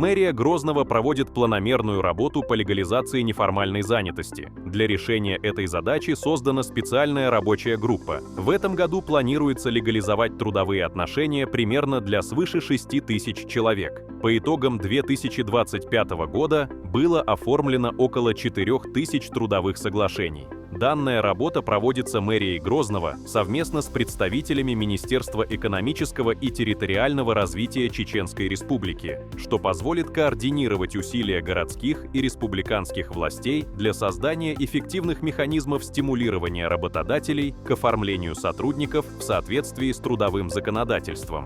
Мэрия Грозного проводит планомерную работу по легализации неформальной занятости. Для решения этой задачи создана специальная рабочая группа. В этом году планируется легализовать трудовые отношения примерно для свыше 6 тысяч человек. По итогам 2025 года было оформлено около 4 тысяч трудовых соглашений. Данная работа проводится Мэрией Грозного совместно с представителями Министерства экономического и территориального развития Чеченской Республики, что позволит координировать усилия городских и республиканских властей для создания эффективных механизмов стимулирования работодателей к оформлению сотрудников в соответствии с трудовым законодательством.